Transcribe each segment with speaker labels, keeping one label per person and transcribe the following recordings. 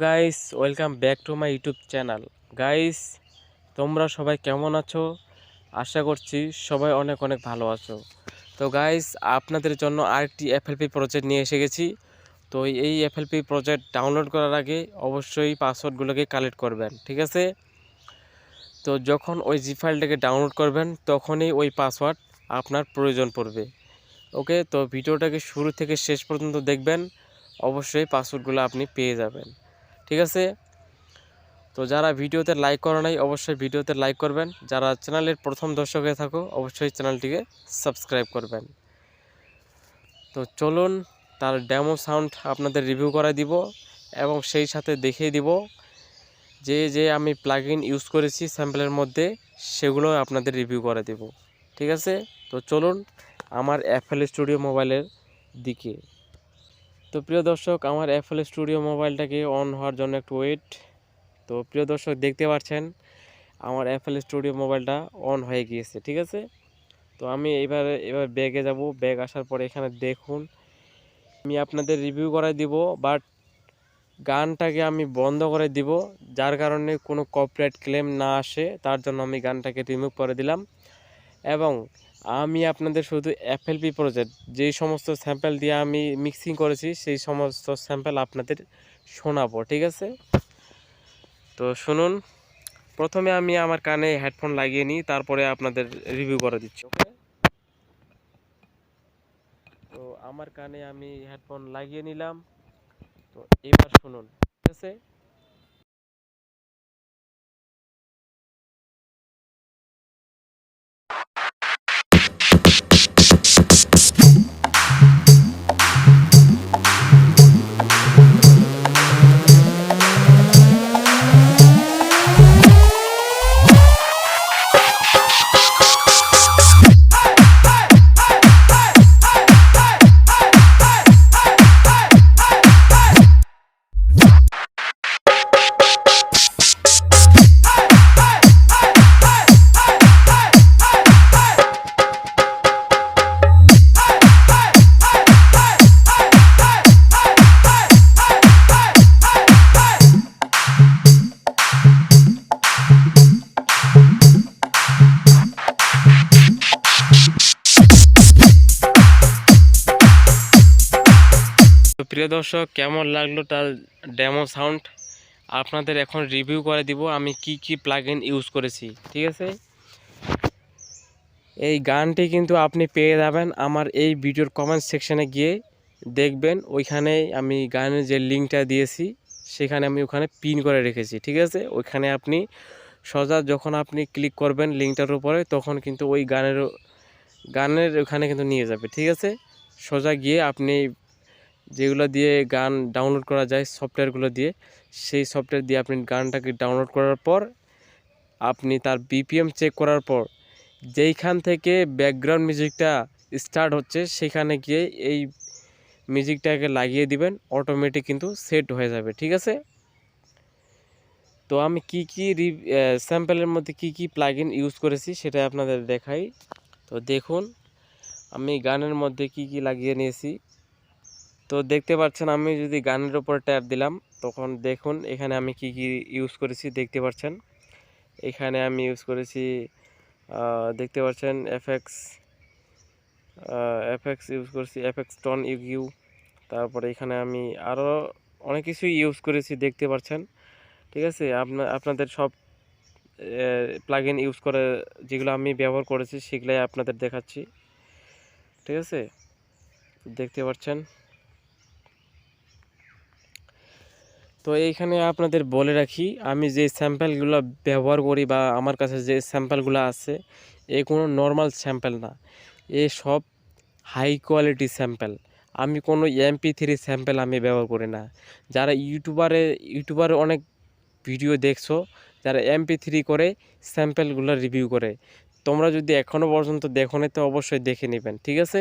Speaker 1: Guys welcome back to my YouTube channel. Guys তোমরা সবাই কেমন আছো? আশা করছি সবাই অনেক অনেক ভালো আছো। তো গাইস আপনাদের জন্য আরেকটি এফএলপি প্রজেক্ট নিয়ে এসে গেছি। তো এই এফএলপি প্রজেক্ট ডাউনলোড করার আগে অবশ্যই পাসওয়ার্ডগুলোকে কালেক্ট করবেন, ঠিক আছে? তো যখন ওই জি ফাইলটাকে ডাউনলোড করবেন তখনই ওই পাসওয়ার্ড আপনার প্রয়োজন পড়বে। ওকে, তো ভিডিওটাকে শুরু থেকে শেষ পর্যন্ত দেখবেন, অবশ্যই পাসওয়ার্ডগুলো আপনি পেয়ে যাবেন, ঠিক আছে? তো যারা ভিডিওতে লাইক করো নাই অবশ্যই ভিডিওতে লাইক করবেন, যারা চ্যানেলের প্রথম দর্শক হয়ে থাকো অবশ্যই চ্যানেলটিকে সাবস্ক্রাইব করবেন। তো চলুন তার ডেমো সাউন্ড আপনাদের রিভিউ করে দিব এবং সেই সাথে দেখিয়ে দিব যে আমি প্লাগইন ইউজ করেছি স্যাম্পলের মধ্যে, সেগুলো আপনাদের রিভিউ করে দেব, ঠিক আছে? তো চলুন আমার এফএল স্টুডিও মোবাইলের দিকে। তো প্রিয় দর্শক, আমার এফএল স্টুডিও মোবাইলটাকে অন হওয়ার জন্য একটু ওয়েট। তো প্রিয় দর্শক দেখতে পাচ্ছেন আমার এফএল স্টুডিও মোবাইলটা অন হয়ে গিয়েছে, ঠিক আছে? তো আমি এবার ব্যাগে যাব। ব্যাগ আসার পরে এখানে দেখুন আমি আপনাদের রিভিউ করে দিব, বাট গানটাকে আমি বন্ধ করে দিব, যার কারণে কোনো কপিরাইট ক্লেম না আসে, তার জন্য আমি গানটাকে রিমুভ করে দিলাম। এবং আমি আপনাদের শুধু এফএলপি প্রজেক্ট যেই সমস্ত স্যাম্পল দিয়ে আমি মিক্সিং করেছি সেই সমস্ত স্যাম্পল আপনাদের শোনাবো, ঠিক আছে? তো শুনুন, প্রথমে আমি আমার কানে হেডফোন লাগিয়ে নিই, তারপরে আপনাদের রিভিউ করে দিচ্ছি, ওকে? তো আমার কানে আমি হেডফোন লাগিয়ে নিলাম। তো এবার শুনুন, ঠিক আছে? তো প্রিয় দর্শক, কেমন লাগলো তার ডেমো সাউন্ড? আপনাদের এখন রিভিউ করে দিব আমি কি কি প্লাগইন ইউজ করেছি, ঠিক আছে? এই গানটি কিন্তু আপনি পেয়ে যাবেন আমার এই ভিডিওর কমেন্ট সেকশনে গিয়ে দেখবেন, ওইখানে আমি গানের যে লিঙ্কটা দিয়েছি সেখানে আমি ওখানে পিন করে রেখেছি, ঠিক আছে? ওইখানে আপনি সোজা যখন আপনি ক্লিক করবেন লিঙ্কটার উপরে তখন কিন্তু ওই গানের ওখানে কিন্তু নিয়ে যাবে, ঠিক আছে? সোজা গিয়ে আপনি যেগুলো দিয়ে গান ডাউনলোড করা যায় সফটওয়্যারগুলো দিয়ে, সেই সফটওয়্যার দিয়ে আপনি গানটাকে ডাউনলোড করার পর আপনি তার বিপিএম চেক করার পর যেইখান থেকে ব্যাকগ্রাউন্ড মিউজিকটা স্টার্ট হচ্ছে সেখানে গিয়ে এই মিউজিকটাকে লাগিয়ে দিবেন, অটোমেটিক কিন্তু সেট হয়ে যাবে, ঠিক আছে? তো আমি কি কি স্যাম্পলের মধ্যে কি কি প্লাগইন ইউজ করেছি সেটা আপনাদের দেখাই। তো দেখুন আমি গানের মধ্যে কি কি লাগিয়ে নিয়েছি। তো দেখতে পাচ্ছেন আমি যদি গানের উপর ট্যাপ দিলাম তখন দেখুন এখানে আমি কি কি ইউজ করেছি দেখতে পাচ্ছেন। এখানে আমি ইউজ করেছি দেখতে পাচ্ছেন এফএক্স ইউজ করেছি, এফএক্স টন ইউ। তারপরে এখানে আমি আরও অনেক কিছুই ইউজ করেছি দেখতে পাচ্ছেন, ঠিক আছে? আপনাদের সব প্লাগইন ইউজ করে যেগুলো আমি ব্যবহার করেছি সেগুলাই আপনাদের দেখাচ্ছি, ঠিক আছে? দেখতে পাচ্ছেন। তো এইখানে আপনাদের বলে রাখি আমি যে স্যাম্পলগুলো ব্যবহার করি বা আমার কাছে যে স্যাম্পলগুলো আছে এ কোনো নর্মাল স্যাম্পল না, এ সব হাই কোয়ালিটি স্যাম্পল। আমি কোনো MP3 স্যাম্পল আমি ব্যবহার করি না। যারা ইউটিউবারে অনেক ভিডিও দেখছো যারা MP3 করে স্যাম্পলগুলো রিভিউ করে, তোমরা যদি এখনও পর্যন্ত দেখো না তো অবশ্যই দেখে নেবেন, ঠিক আছে?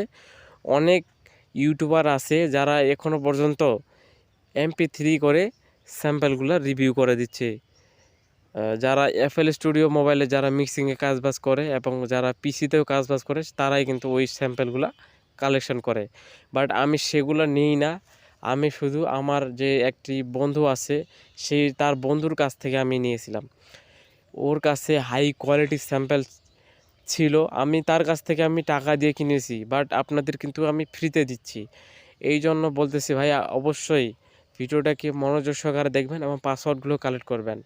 Speaker 1: অনেক ইউটিউবার আছে যারা এখনও পর্যন্ত MP3 করে স্যাম্পলগুলো রিভিউ করে দিচ্ছে। যারা এফএল স্টুডিও মোবাইলে যারা মিক্সিংয়ে কাজবাজ করে এবং যারা পিসিতেও কাজবাজ করে তারাই কিন্তু ওই স্যাম্পলগুলো কালেকশন করে, বাট আমি সেগুলো নিই না। আমি শুধু আমার যে একটি বন্ধু আছে তার বন্ধুর কাছ থেকে আমি নিয়েছিলাম। ওর কাছে হাই কোয়ালিটি স্যাম্পেল ছিল, আমি তার কাছ থেকে আমি টাকা দিয়ে কিনেছি, বাট আপনাদের কিন্তু আমি ফ্রিতে দিচ্ছি। এই জন্য বলতেছি ভাই, অবশ্যই ভিডিওটাকে মনোযোগ সহকারে দেখবেন এবং পাসওয়ার্ডগুলো কালেক্ট করবেন।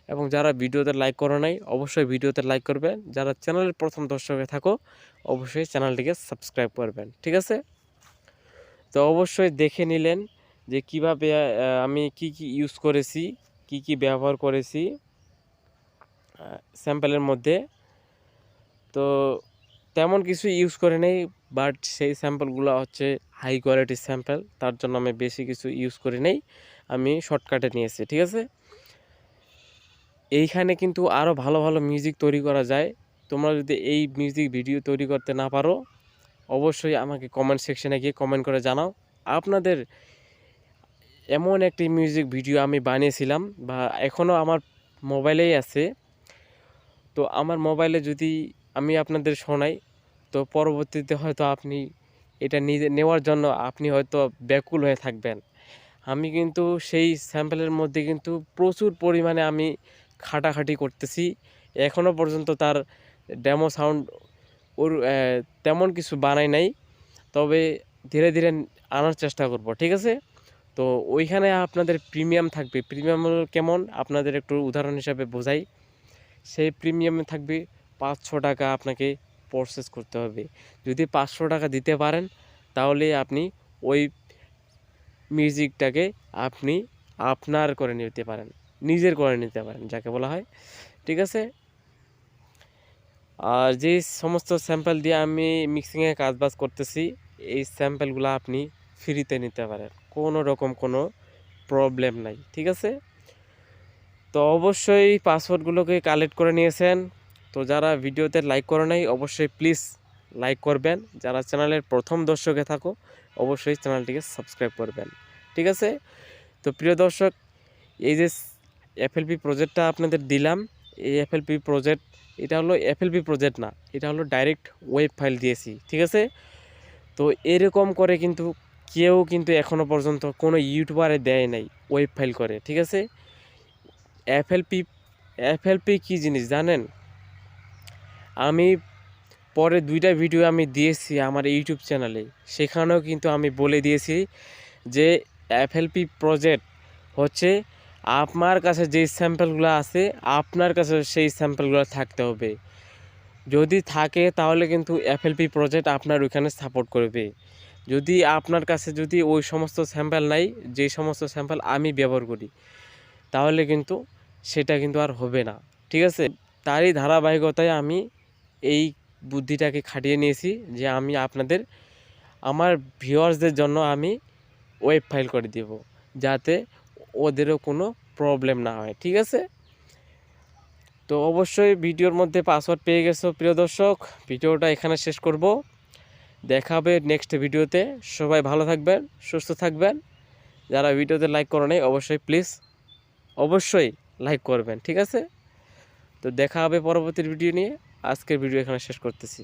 Speaker 1: এবং যারা ভিডিওতে লাইক করো নাই অবশ্যই ভিডিওতে লাইক করবেন। যারা চ্যানেলের প্রথম দর্শকে থাকো অবশ্যই চ্যানেলটিকে সাবস্ক্রাইব করবেন, ঠিক আছে? তো অবশ্যই দেখে নিলেন যে কিভাবে আমি কি ইউজ করেছি, কি ব্যবহার করেছি স্যাম্পেলের মধ্যে। তো তেমন কিছু ইউজ করে নেই, বাট সেই স্যাম্পেলগুলো হচ্ছে হাই কোয়ালিটির স্যাম্পেল, তার জন্য আমি বেশি কিছু ইউজ করি নেই, আমি শর্টকাটে নিয়েছি, ঠিক আছে? এইখানে কিন্তু আরও ভালো ভালো মিউজিক তৈরি করা যায়। তোমরা যদি এই মিউজিক ভিডিও তৈরি করতে না পারো অবশ্যই আমাকে কমেন্ট সেকশনে গিয়ে কমেন্ট করে জানাও। আপনাদের এমন একটি মিউজিক ভিডিও আমি বানিয়েছিলাম, বা এখনও আমার মোবাইলেই আছে। তো আমার মোবাইলে যদি আমি আপনাদের শোনাই, তো পরবর্তীতে হয়তো আপনি এটা নেওয়ার জন্য আপনি হয়তো ব্যাকুল হয়ে থাকবেন। আমি কিন্তু সেই স্যাম্পেলের মধ্যে কিন্তু প্রচুর পরিমাণে আমি খাটাখাটি করতেছি। এখনও পর্যন্ত তার ডেমো সাউন্ড ওর তেমন কিছু বানাই নাই, তবে ধীরে ধীরে আনার চেষ্টা করব, ঠিক আছে? তো ওইখানে আপনাদের প্রিমিয়াম থাকবে। প্রিমিয়াম কেমন আপনাদের একটু উদাহরণ হিসাবে বোঝাই। সেই প্রিমিয়ামে থাকবে 500 টাকা আপনাকে প্রসেস করতে হবে। যদি 500 টাকা দিতে পারেন তাহলে আপনি ওই মিউজিকটাকে আপনি আপনার করে নিতে পারেন, নিজের করে নিতে পারেন যাকে বলা হয়, ঠিক আছে? আর যে সমস্ত স্যাম্পল দিয়ে আমি মিক্সিংয়ে কাজবাজ করতেছি এই স্যাম্পলগুলো আপনি ফ্রিতে নিতে পারেন, কোনো রকম কোনো প্রবলেম নাই, ঠিক আছে? তো অবশ্যই পাসওয়ার্ডগুলোকে কালেক্ট করে নিয়েছেন। তো যারা ভিডিওতে লাইক করে নাই অবশ্যই প্লিজ লাইক করবেন। যারা চ্যানেলের প্রথম দর্শকে থাকো অবশ্যই চ্যানেলটিকে সাবস্ক্রাইব করবেন, ঠিক আছে? তো প্রিয় দর্শক, এই যে এফএলপি প্রজেক্টটা আপনাদের দিলাম, এই এফএলপি প্রজেক্ট, এটা হলো এফএলপি প্রজেক্ট না, এটা হলো ডাইরেক্ট ওয়েব ফাইল দিয়েছি, ঠিক আছে? তো এরকম করে কিন্তু কেউ কিন্তু এখনও পর্যন্ত কোনো ইউটিউবারে দেয় নাই ওয়েব ফাইল করে, ঠিক আছে? এফএলপি কী জিনিস জানেন? আমি পরে 2টা ভিডিও আমি দিয়েছি আমার ইউটিউব চ্যানেলে, সেখানেও কিন্তু আমি বলে দিয়েছি যে এফএলপি প্রজেক্ট হচ্ছে আপনার কাছে যেই স্যাম্পলগুলো আছে আপনার কাছে সেই স্যাম্পলগুলো থাকতে হবে। যদি থাকে তাহলে কিন্তু এফএলপি প্রজেক্ট আপনার ওইখানে সাপোর্ট করবে। যদি আপনার কাছে যদি ওই সমস্ত স্যাম্পল নাই, যে সমস্ত স্যাম্পল আমি ব্যবহার করি, তাহলে কিন্তু সেটা কিন্তু আর হবে না, ঠিক আছে? তারই ধারাবাহিকতায় আমি এই বুদ্ধিটাকে খাটিয়ে নিয়েছি যে আমি আপনাদের আমার ভিউয়ার্সদের জন্য আমি ওয়েব ফাইল করে দেব, যাতে ওদেরও কোনো প্রবলেম না হয়, ঠিক আছে? তো অবশ্যই ভিডিওর মধ্যে পাসওয়ার্ড পেয়ে গেছো প্রিয় দর্শক। ভিডিওটা এখানে শেষ করব, দেখা হবে নেক্সট ভিডিওতে। সবাই ভালো থাকবেন, সুস্থ থাকবেন। যারা ভিডিওতে লাইক করো নাই অবশ্যই প্লিজ অবশ্যই লাইক করবেন, ঠিক আছে? তো দেখা হবে পরবর্তী ভিডিও নিয়ে। আজকের ভিডিও এখানে শেষ করতেছি।